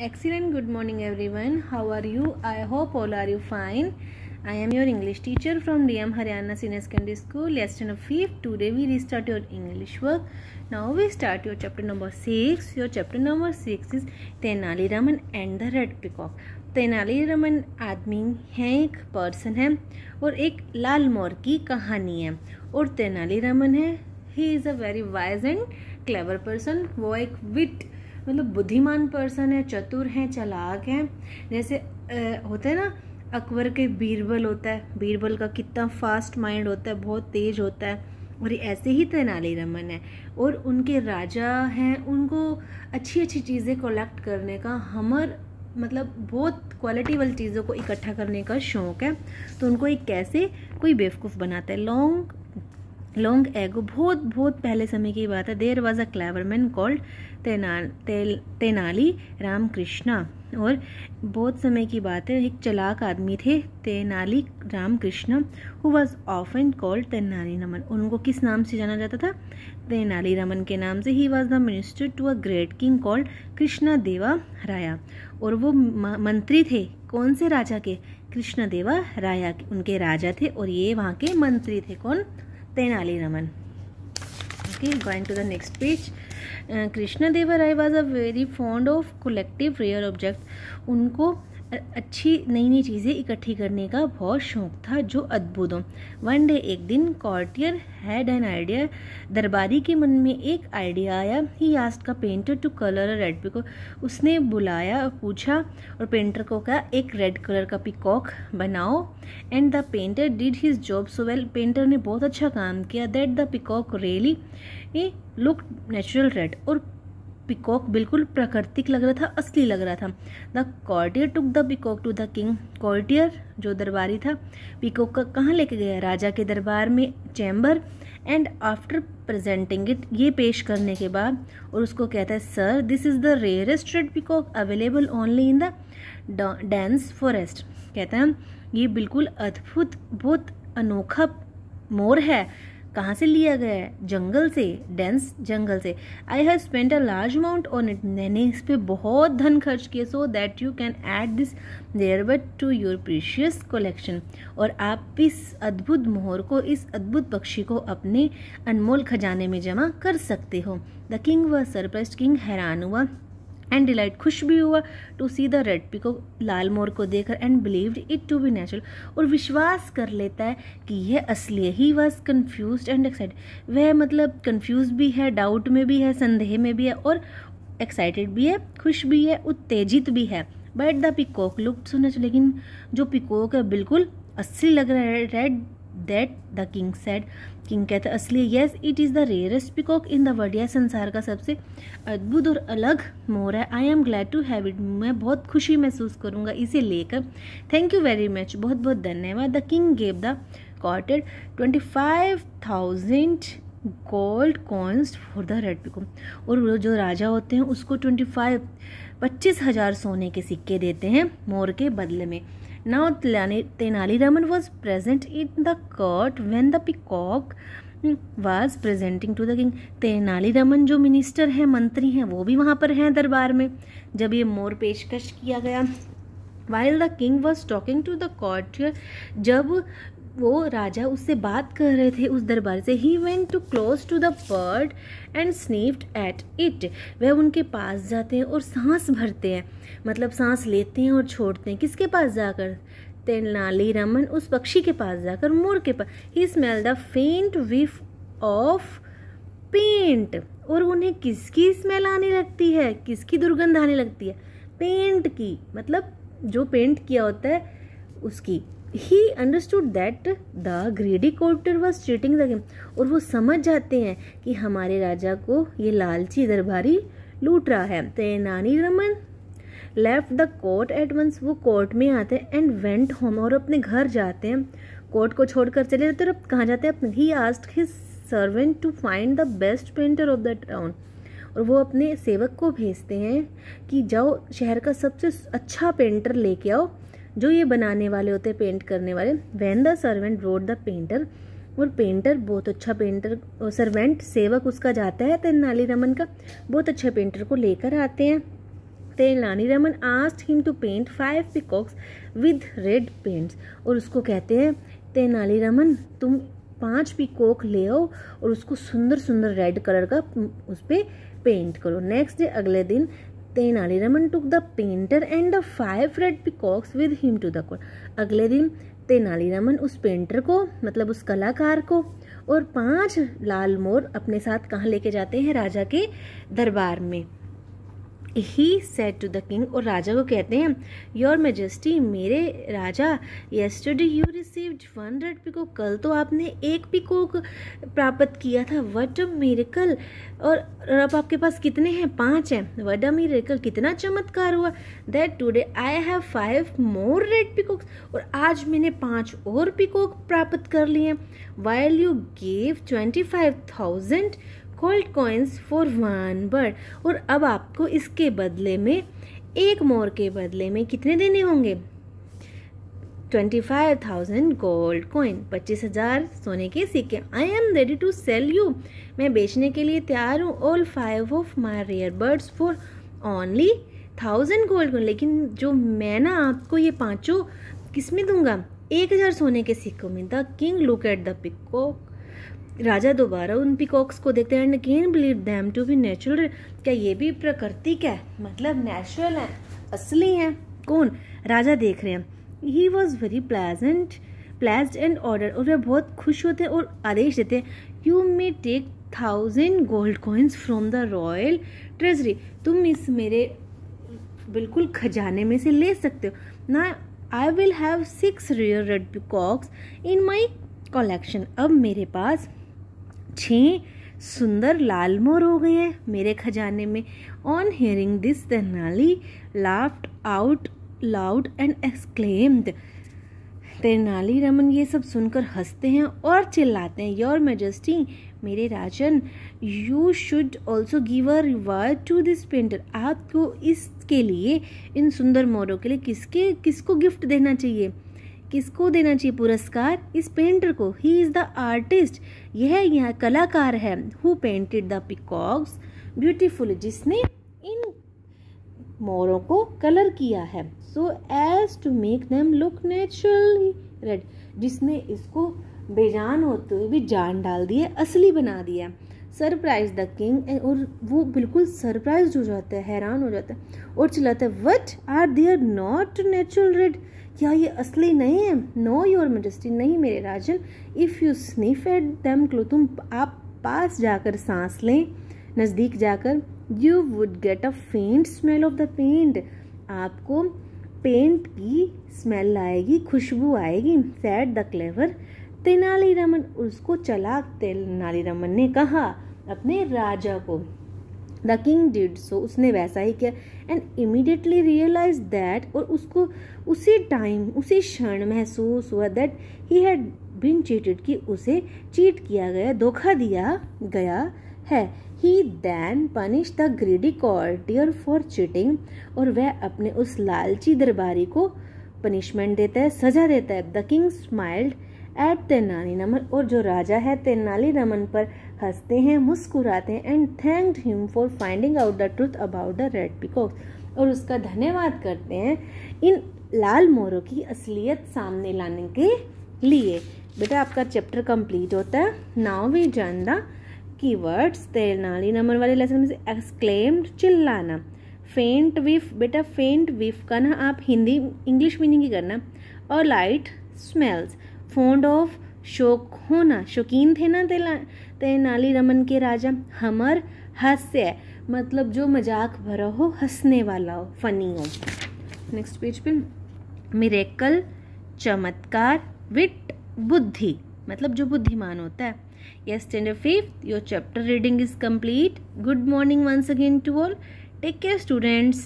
Excellent. Good morning, everyone. How are you? I hope all are you fine. I am your English teacher from DM Haryana Senior Secondary School, lesson 5. Today we restart your English work. Now we start your chapter number 6. Your chapter number 6 is Tenali Raman and the Red Peacock. Tenali Raman आदमी है, एक person है और एक लाल मोर की कहानी है। और तेनाली रमन है, he is a very wise and clever person. वो एक विट मतलब बुद्धिमान पर्सन है, चतुर है, चालाक है। जैसे होता है ना अकबर के बीरबल होता है, बीरबल का कितना फास्ट माइंड होता है, बहुत तेज होता है। और ऐसे ही तेनाली रमन है। और उनके राजा हैं, उनको अच्छी अच्छी चीज़ें कलेक्ट करने का, हमर मतलब बहुत क्वालिटी वाली चीज़ों को इकट्ठा करने का शौक़ है। तो उनको एक कैसे कोई बेवकूफ़ बनाता है। लॉन्ग एगो, बहुत पहले समय की बात है, there was a clever man called Tenali Ramakrishna. और बहुत समय की बात है, एक चालाक आदमी थे Tenali Ramakrishna, who was often called Tenali Raman. उनको किस नाम से जाना जाता था? तेनाली रमन के नाम से। He was the minister to a great king called Krishna Deva Raya. और वो मंत्री थे कौन से राजा के? कृष्ण देवा राया के उनके राजा थे, और ये वहाँ के मंत्री थे। कौन? Tenali Raman. Okay, going to the next page. Krishna Deva Raya was a very fond of collective rare object. उनको अच्छी नई नई चीज़ें इकट्ठी करने का बहुत शौक था जो अद्भुत हो। वन डे, एक दिन, कॉर्टियर हैड एन आइडिया। दरबारी के मन में एक आइडिया आया। ही आस्क्ड का painter to colour a red peacock. उसने बुलाया और पूछा और पेंटर को कहा एक रेड कलर का पिकॉक बनाओ। And the painter did his job so well. Painter ने बहुत अच्छा काम किया। That the peacock really look natural red. और पिकॉक बिल्कुल प्राकृतिक लग रहा था, असली लग रहा था। The courtier took the peacock to the king. Courtier जो दरबारी था, पिकॉक का कहाँ लेके गया? राजा के दरबार में, chamber. And after presenting it, ये पेश करने के बाद, और उसको कहता है sir this is the rarest red peacock available only in the dense forest. कहता है ये बिल्कुल अद्भुत, बहुत अनोखा मोर है। कहाँ से लिया गया है? जंगल से, डेंस जंगल से। I have spent a large amount on it. मैंने इस पर बहुत धन खर्च किया। So that you can add this thereby to your precious collection. और आप इस अद्भुत मोहर को, इस अद्भुत पक्षी को अपने अनमोल खजाने में जमा कर सकते हो। The king was surprised. King हैरान हुआ एंड डिलाइट, खुश भी हुआ, to see the red peacock, लाल मोर को देखकर। And believed it to be natural, और विश्वास कर लेता है कि यह असली है। He was confuse and excited. वह मतलब कन्फ्यूज भी है, डाउट में भी है, संदेह में भी है, और एक्साइटेड भी है, खुश भी है, उत्तेजित भी है। But the peacock looked so natural. लेकिन जो पिकॉक है बिल्कुल असली लग रहा है। Read that the king said. King कहता है असली। Yes it is the rarest peacock in the world. यह संसार का सबसे अद्भुत और अलग मोर है। I am glad to have it. मैं बहुत खुशी महसूस करूँगा इसे लेकर। थैंक यू वेरी मच, बहुत बहुत धन्यवाद। The king gave the courtier 25,000 gold coins for the red peacock. और जो राजा होते हैं उसको 25,000 सोने के सिक्के देते हैं मोर के बदले में। Now Tenali Raman was present in the court when the peacock was presenting to the king. Tenali Raman जो मिनिस्टर हैं, मंत्री हैं, वो भी वहाँ पर हैं दरबार में जब ये मोर पेशकश किया गया। While the king was talking to the courtier, जब वो राजा उससे बात कर रहे थे उस दरबार से, he went too close to the bird and sniffed at it. वह उनके पास जाते हैं और सांस भरते हैं, मतलब सांस लेते हैं और छोड़ते हैं। किसके पास जाकर? तेनाली रमन उस पक्षी के पास जाकर, मोर के पास। ही स्मेल द फेंट विफ ऑफ पेंट। और उन्हें किसकी स्मेल आने लगती है? किसकी दुर्गंध आने लगती है? पेंट की, मतलब जो पेंट किया होता है उसकी। He understood that the greedy courtier was cheating the king. और वो समझ जाते हैं कि हमारे राजा को ये लालची दरबारी लूट रहा है। Tenali Raman left the court at once. वो कोर्ट में आते हैं एंड वेंट होम, और अपने घर जाते हैं। कोर्ट को छोड़कर चले जाते हैं। कहाँ जाते हैं? अपने। He asked his servant to find the best painter of the town. और वो अपने सेवक को भेजते हैं कि जाओ शहर का सबसे अच्छा पेंटर लेके आओ, जो ये बनाने वाले होते हैं, पेंट करने वाले। When the servant brought the painter. और पेंटर, बहुत अच्छा पेंटर, सर्वेंट सेवक उसका जाता है तेनाली रमन का, बहुत अच्छा पेंटर को लेकर आते हैं। Tenali Raman asked him to paint 5 peacocks with red paints. और उसको कहते हैं तेनालीरामन तुम 5 पीकॉक ले आओ और उसको सुंदर सुंदर रेड कलर का उस पर पेंट करो। नेक्स्ट डे अगले दिन Tenali Raman took the painter and the 5 red peacocks with him to the court. अगले दिन तेनालीरामन उस पेंटर को मतलब उस कलाकार को और 5 लाल मोर अपने साथ कहाँ लेके जाते हैं? राजा के दरबार में। He said to the king, और राजा को कहते हैं योर मेजेस्टी मेरे राजा, yesterday you received 1 red peacock, कल तो आपने 1 पीकॉक प्राप्त किया था। व्हाट अ मिरेकल, और अब आपके पास कितने हैं? 5 हैं। व्हाट अ मिरेकल, कितना चमत्कार हुआ। That today I have 5 more red peacocks, और आज मैंने 5 और पीकॉक प्राप्त कर लिए। While you gave 25,000 gold coins for 1 bird, और अब आपको इसके बदले में 1 मोर के बदले में कितने देने होंगे? 25,000 गोल्ड कॉइन, 25,000 सोने के सिक्के। I am ready to sell you, मैं बेचने के लिए तैयार हूँ। All 5 of my rare birds for only 1000 gold coin, लेकिन जो मैं ना आपको ये 5 किस में दूंगा? 1000 सोने के सिक्कों में। The king look at the peacock, राजा दोबारा उन पीकॉक्स को देखते हैं। And can believe them to be natural, क्या ये भी प्राकृतिक है, मतलब नेचुरल है, असली है? कौन? राजा देख रहे हैं। He was very pledged and order, और वे बहुत खुश होते हैं और आदेश देते हैं you may take 1000 gold coins from the royal treasury, तुम इस मेरे बिल्कुल खजाने में से ले सकते हो ना। I will have 6 rare red peacocks in my collection, अब मेरे पास 6 सुंदर लाल मोर हो गए हैं मेरे खजाने में। On hearing this Tenali laughed out loud and exclaimed, Tenali Raman ये सब सुनकर हंसते हैं और चिल्लाते हैं योर मेजेस्टी मेरे राजन, you should also give a reward to this painter, आपको इसके लिए, इन सुंदर मोरों के लिए किसको गिफ्ट देना चाहिए? किसको देना चाहिए पुरस्कार? इस पेंटर को। ही इज द आर्टिस्ट, यह यहाँ कलाकार है। Who painted the peacocks beautifully, जिसने इन मोरों को कलर किया है। So as to make them look naturally red, जिसने इसको बेजान होते हुए भी जान डाल दी है, असली बना दिया। सरप्राइज द किंग, और वो बिल्कुल सरप्राइज हो जाता है, हैरान हो जाता है और चिल्लाता है what are there not natural red, क्या ये असली नहीं है? नो योर मेजेस्टी, नहीं मेरे राजन। If you sniff at them close, तुम आप पास जाकर सांस लें, नज़दीक जाकर, यू वुड गेट अ फेंट स्मेल ऑफ द पेंट, आपको पेंट की स्मेल आएगी, खुशबू आएगी। सैड द क्लेवर तेनालीरामन, उसको चालाक तेनालीरामन ने कहा अपने राजा को। द किंग डिड सो, उसने वैसा ही किया। एंड इमीडिएटली रियलाइज दैट, और उसको उसी टाइम उसी क्षण महसूस हुआ that he had been cheated, कि उसे चीट किया गया, धोखा दिया गया है। He then punish the greedy courtier for cheating, और वह अपने उस लालची दरबारी को पनिशमेंट देता है, सजा देता है। The king smiled at Tenali Raman, और जो राजा है तेनालीरामन पर हंसते हैं, मुस्कुराते हैं। And thanked him for finding out the truth about the red peacocks, और उसका धन्यवाद करते हैं इन लाल मोरों की असलियत सामने लाने के लिए। बेटा आपका चैप्टर कंप्लीट होता है। Now we done the keywords. Tenali Raman वाले लेसन में से एक्सक्लेम्ड, चिल्लाना। फेंट विफ, बेटा फेंट विफ का ना आप हिंदी इंग्लिश मीनिंग ही करना। और लाइट स्मेल्स। फॉन्ड ऑफ, शौक होना, शौकीन थे ना तेनालीरामन के राजा। हमर, हास्य, मतलब जो मजाक भरा हो, हंसने वाला हो, फनी हो। नेक्स्ट पेज पे मिरेकल, चमत्कार। विट, बुद्धि, मतलब जो बुद्धिमान होता है। Yes, standard 5th, your chapter reading is complete. Good morning once again to all. Take care students.